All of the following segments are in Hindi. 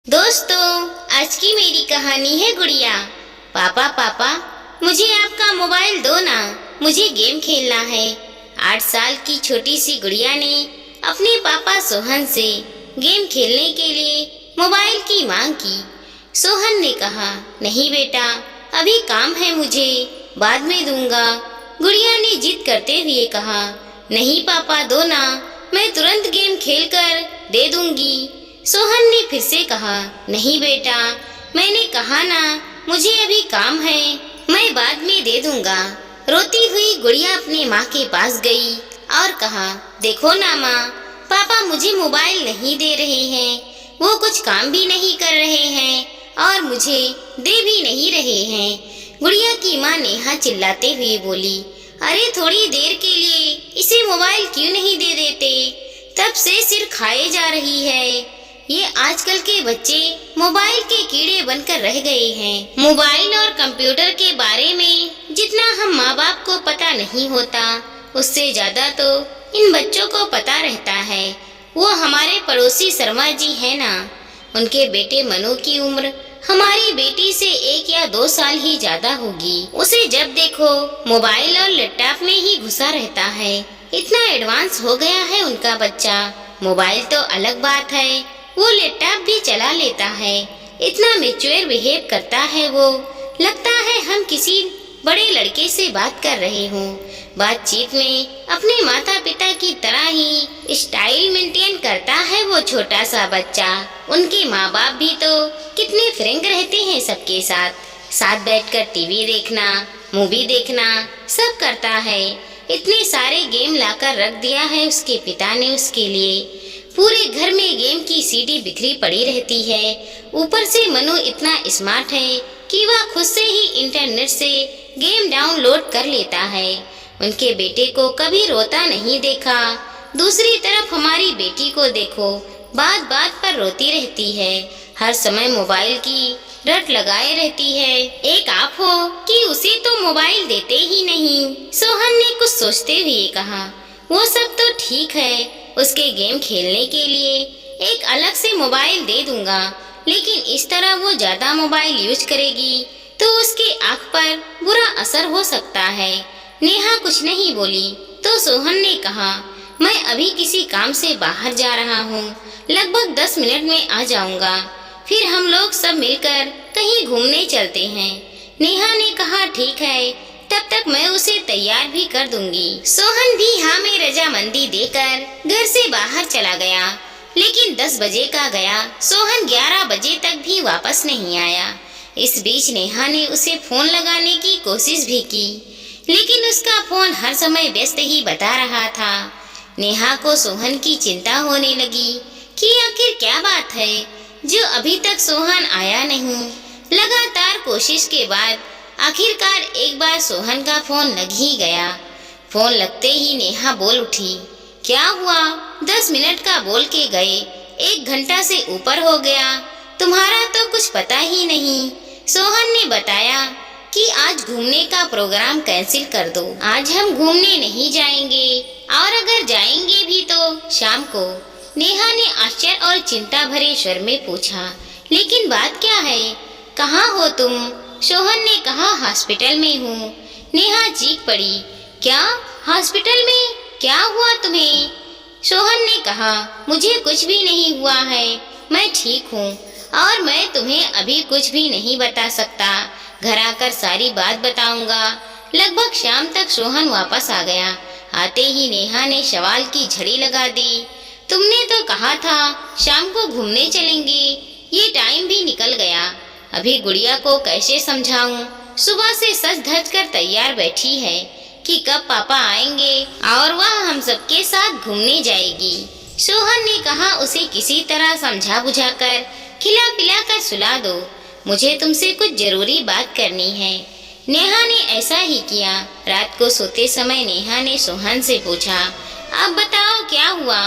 दोस्तों, आज की मेरी कहानी है गुड़िया। पापा पापा, मुझे आपका मोबाइल दो ना, मुझे गेम खेलना है। 8 साल की छोटी सी गुड़िया ने अपने पापा सोहन से गेम खेलने के लिए मोबाइल की मांग की। सोहन ने कहा, नहीं बेटा, अभी काम है मुझे, बाद में दूंगा। गुड़िया ने जिद करते हुए कहा, नहीं पापा दो ना, मैं तुरंत गेम खेलकर दे दूंगी। सोहन ने फिर से कहा, नहीं बेटा, मैंने कहा ना, मुझे अभी काम है, मैं बाद में दे दूंगा। रोती हुई गुड़िया अपनी माँ के पास गई और कहा, देखो ना माँ, पापा मुझे मोबाइल नहीं दे रहे हैं, वो कुछ काम भी नहीं कर रहे हैं और मुझे दे भी नहीं रहे हैं। गुड़िया की माँ नेहा चिल्लाते हुए बोली, अरे थोड़ी देर के लिए इसे मोबाइल क्यों नहीं दे देते, तब से सिर खाए जा रही है। ये आजकल के बच्चे मोबाइल के कीड़े बनकर रह गए हैं। मोबाइल और कंप्यूटर के बारे में जितना हम माँ बाप को पता नहीं होता, उससे ज्यादा तो इन बच्चों को पता रहता है। वो हमारे पड़ोसी शर्मा जी है ना, उनके बेटे मनु की उम्र हमारी बेटी से 1 या 2 साल ही ज्यादा होगी। उसे जब देखो मोबाइल और लैपटॉप में ही घुसा रहता है। इतना एडवांस हो गया है उनका बच्चा। मोबाइल तो अलग बात है, वो लैपटॉप भी चला लेता है। इतना मैच्योर बिहेव करता है वो, लगता है हम किसी बड़े लड़के से बात कर रहे हों। बातचीत में अपने माता पिता की तरह ही स्टाइल मेंटेन करता है वो छोटा सा बच्चा। उनके माँ बाप भी तो कितने फ्रैंक रहते हैं सबके साथ, साथ बैठकर टीवी देखना, मूवी देखना सब करता है। इतने सारे गेम लाकर रख दिया है उसके पिता ने उसके लिए। पूरे घर में गेम की सीडी बिखरी पड़ी रहती है। ऊपर से मनु इतना स्मार्ट है कि वह खुद से ही इंटरनेट से गेम डाउनलोड कर लेता है। उनके बेटे को कभी रोता नहीं देखा। दूसरी तरफ हमारी बेटी को देखो, बात बात पर रोती रहती है, हर समय मोबाइल की रट लगाए रहती है। एक आप हो कि उसे तो मोबाइल देते ही नहीं। सोहन ने कुछ सोचते हुए कहा, वो सब तो ठीक है, उसके गेम खेलने के लिए एक अलग से मोबाइल दे दूंगा, लेकिन इस तरह वो ज्यादा मोबाइल यूज करेगी तो उसके आँख पर बुरा असर हो सकता है। नेहा कुछ नहीं बोली तो सोहन ने कहा, मैं अभी किसी काम से बाहर जा रहा हूँ, लगभग 10 मिनट में आ जाऊंगा, फिर हम लोग सब मिलकर कहीं घूमने चलते हैं। नेहा ने कहा, ठीक है, तब तक मैं उसे तैयार भी कर दूंगी। सोहन भी हाँ में रजामंदी देकर घर से बाहर चला गया, लेकिन 10 बजे का गया, सोहन 11 बजे तक भी वापस नहीं आया। इस बीच नेहा ने उसे फोन लगाने की कोशिश भी की, लेकिन उसका फोन हर समय व्यस्त ही बता रहा था। नेहा को सोहन की चिंता होने लगी कि आखिर क्या बात है जो अभी तक सोहन आया नहीं। लगातार कोशिश के बाद आखिरकार एक बार सोहन का फोन लग ही गया। फोन लगते ही नेहा बोल उठी, क्या हुआ, 10 मिनट का बोल के गए, 1 घंटा से ऊपर हो गया, तुम्हारा तो कुछ पता ही नहीं। सोहन ने बताया कि आज घूमने का प्रोग्राम कैंसिल कर दो, आज हम घूमने नहीं जाएंगे, और अगर जाएंगे भी तो शाम को। नेहा ने आश्चर्य और चिंता भरे स्वर में पूछा, लेकिन बात क्या है, कहाँ हो तुम? सोहन ने कहा, हॉस्पिटल में हूँ। नेहा चीख पड़ी, क्या हॉस्पिटल में, क्या हुआ तुम्हें? सोहन ने कहा, मुझे कुछ भी नहीं हुआ है, मैं ठीक हूँ और मैं तुम्हें अभी कुछ भी नहीं बता सकता, घर आकर सारी बात बताऊंगा। लगभग शाम तक सोहन वापस आ गया। आते ही नेहा ने सवाल की झड़ी लगा दी, तुमने तो कहा था शाम को घूमने चलेंगे, ये टाइम भी निकल गया, अभी गुड़िया को कैसे समझाऊं? सुबह से सज धज कर तैयार बैठी है कि कब पापा आएंगे और वह हम सबके साथ घूमने जाएगी। सोहन ने कहा, उसे किसी तरह समझा बुझाकर खिला पिला कर सुला दो, मुझे तुमसे कुछ जरूरी बात करनी है। नेहा ने ऐसा ही किया। रात को सोते समय नेहा ने सोहन से पूछा, अब बताओ क्या हुआ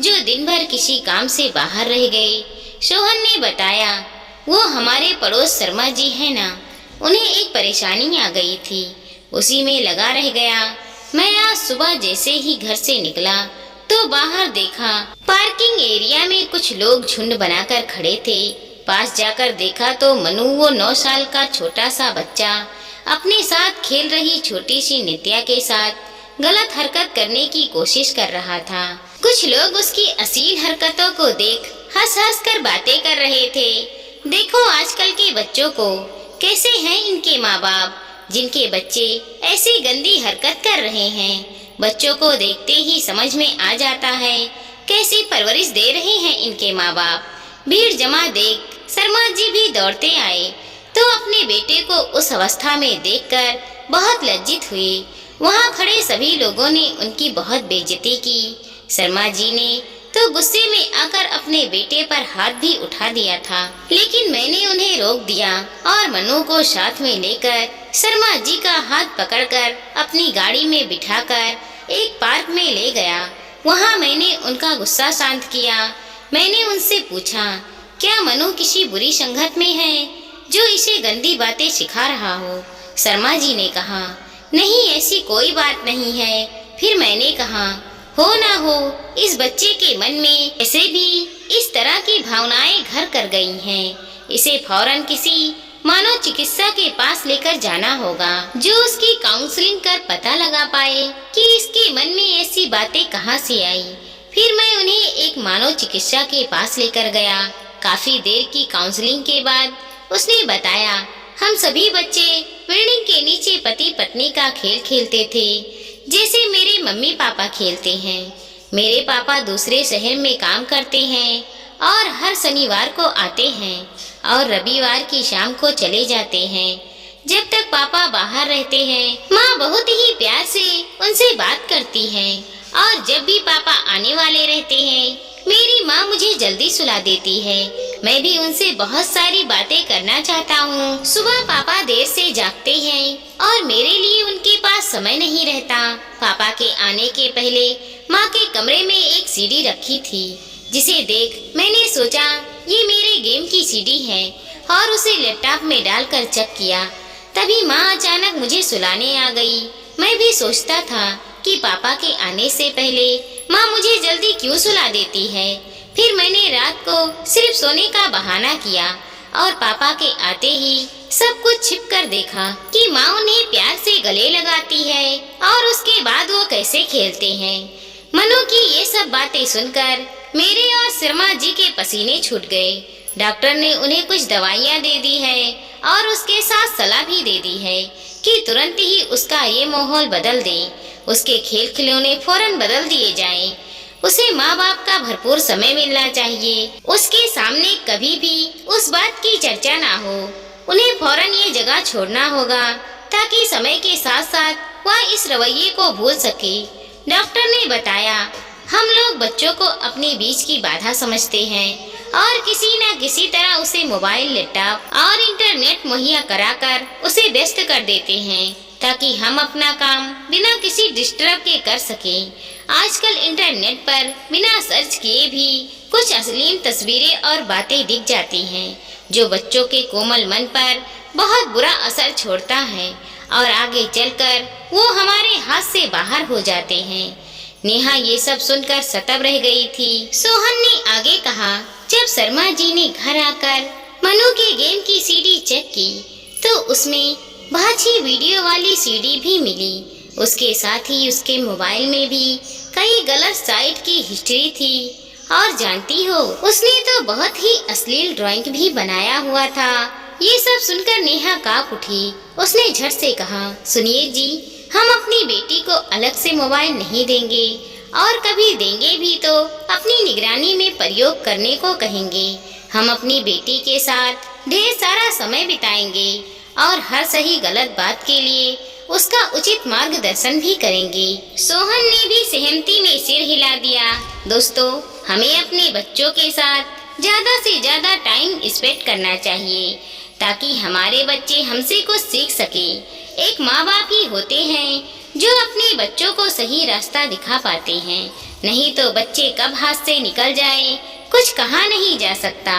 जो दिन भर किसी काम से बाहर रह गए? सोहन ने बताया, वो हमारे पड़ोस शर्मा जी है ना, उन्हें एक परेशानी आ गई थी, उसी में लगा रह गया। मैं आज सुबह जैसे ही घर से निकला तो बाहर देखा पार्किंग एरिया में कुछ लोग झुंड बनाकर खड़े थे। पास जाकर देखा तो मनु वो 9 साल का छोटा सा बच्चा अपने साथ खेल रही छोटी सी नित्या के साथ गलत हरकत करने की कोशिश कर रहा था। कुछ लोग उसकी अश्लील हरकतों को देख हंस हंस कर बातें कर रहे थे। देखो आजकल के बच्चों को, कैसे हैं इनके माँ बाप, जिनके बच्चे ऐसी गंदी हरकत कर रहे हैं। बच्चों को देखते ही समझ में आ जाता है कैसी परवरिश दे रहे हैं इनके माँ बाप। भीड़ जमा देख शर्मा जी भी दौड़ते आए तो अपने बेटे को उस अवस्था में देखकर बहुत लज्जित हुए। वहाँ खड़े सभी लोगों ने उनकी बहुत बेइज्जती की। शर्मा जी ने तो गुस्से में आकर अपने बेटे पर हाथ भी उठा दिया था, लेकिन मैंने उन्हें रोक दिया और मनु को साथ में लेकर शर्मा जी का हाथ पकड़कर अपनी गाड़ी में बिठाकर एक पार्क में ले गया। वहाँ मैंने उनका गुस्सा शांत किया। मैंने उनसे पूछा, क्या मनु किसी बुरी संगत में है जो इसे गंदी बातें सिखा रहा हो? शर्मा जी ने कहा, नहीं ऐसी कोई बात नहीं है। फिर मैंने कहा, हो ना हो इस बच्चे के मन में ऐसे भी इस तरह की भावनाएं घर कर गई हैं। इसे फौरन किसी मानव चिकित्सा के पास लेकर जाना होगा जो उसकी काउंसलिंग कर पता लगा पाए कि इसके मन में ऐसी बातें कहां से आई। फिर मैं उन्हें एक मानव चिकित्सा के पास लेकर गया। काफी देर की काउंसलिंग के बाद उसने बताया, हम सभी बच्चे बिल्डिंग के नीचे पति पत्नी का खेल खेलते थे, जैसे मेरे मम्मी पापा खेलते हैं। मेरे पापा दूसरे शहर में काम करते हैं और हर शनिवार को आते हैं और रविवार की शाम को चले जाते हैं। जब तक पापा बाहर रहते हैं माँ बहुत ही प्यार से उनसे बात करती है और जब भी पापा आने वाले रहते हैं मेरी माँ मुझे जल्दी सुला देती है। मैं भी उनसे बहुत सारी बातें करना चाहता हूँ। सुबह पापा देर से जागते हैं और मेरे लिए उनके पास समय नहीं रहता। पापा के आने के पहले माँ के कमरे में एक सीडी रखी थी, जिसे देख मैंने सोचा ये मेरे गेम की सीडी है और उसे लैपटॉप में डालकर चेक किया। तभी माँ अचानक मुझे सुलाने आ गई। मैं भी सोचता था कि पापा के आने से पहले माँ मुझे जल्दी क्यों सुला देती है। फिर मैंने रात को सिर्फ सोने का बहाना किया और पापा के आते ही सब कुछ छिप कर देखा कि माँ उन्हें प्यार से गले लगाती है और उसके बाद वो कैसे खेलते हैं। मनु की ये सब बातें सुनकर मेरे और शर्मा जी के पसीने छूट गए। डॉक्टर ने उन्हें कुछ दवाइयाँ दे दी है और उसके साथ सलाह भी दे दी है कि तुरंत ही उसका ये माहौल बदल दे। उसके खेल खिलौने फौरन बदल दिए जाएं। उसे माँ बाप का भरपूर समय मिलना चाहिए। उसके सामने कभी भी उस बात की चर्चा ना हो। उन्हें फौरन ये जगह छोड़ना होगा ताकि समय के साथ साथ वह इस रवैये को भूल सके। डॉक्टर ने बताया, हम लोग बच्चों को अपने बीच की बाधा समझते हैं और किसी न किसी तरह उसे मोबाइल, लैपटॉप और इंटरनेट मुहैया कराकर उसे व्यस्त कर देते हैं ताकि हम अपना काम बिना किसी डिस्टर्ब के कर सकें। आजकल इंटरनेट पर बिना सर्च किए भी कुछ अश्लील तस्वीरें और बातें दिख जाती हैं जो बच्चों के कोमल मन पर बहुत बुरा असर छोड़ता है और आगे चलकर वो हमारे हाथ से बाहर हो जाते हैं। नेहा ये सब सुनकर सतब रह गई थी। सोहन ने आगे कहा, जब शर्मा जी ने घर आकर मनु के गेम की सीडी चेक की तो उसमें बाछी वीडियो वाली सीडी भी मिली। उसके साथ ही उसके मोबाइल में भी कई गलत साइट की हिस्ट्री थी और जानती हो उसने तो बहुत ही अश्लील ड्राइंग भी बनाया हुआ था। ये सब सुनकर नेहा कांप उठी। उसने झट से कहा, सुनिए जी, हम अपनी बेटी को अलग से मोबाइल नहीं देंगे और कभी देंगे भी तो अपनी निगरानी में प्रयोग करने को कहेंगे। हम अपनी बेटी के साथ ढेर सारा समय बिताएंगे और हर सही गलत बात के लिए उसका उचित मार्गदर्शन भी करेंगे। सोहन ने भी सहमति में सिर हिला दिया। दोस्तों, हमें अपने बच्चों के साथ ज्यादा से ज्यादा टाइम स्पेंड करना चाहिए ताकि हमारे बच्चे हमसे कुछ सीख सके। एक माँ बाप ही होते हैं जो अपने बच्चों को सही रास्ता दिखा पाते हैं, नहीं तो बच्चे कब हाथ से निकल जाए कुछ कहा नहीं जा सकता।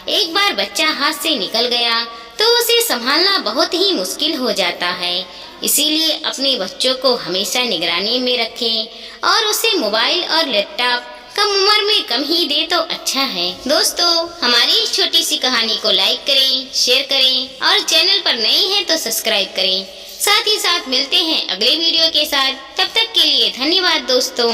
एक बार बच्चा हाथ से निकल गया तो उसे संभालना बहुत ही मुश्किल हो जाता है। इसीलिए अपने बच्चों को हमेशा निगरानी में रखें और उसे मोबाइल और लैपटॉप कम उम्र में कम ही दे तो अच्छा है। दोस्तों, हमारी इस छोटी सी कहानी को लाइक करें, शेयर करें और चैनल पर नए हैं तो सब्सक्राइब करें। साथ ही साथ मिलते हैं अगले वीडियो के साथ। तब तक के लिए धन्यवाद दोस्तों।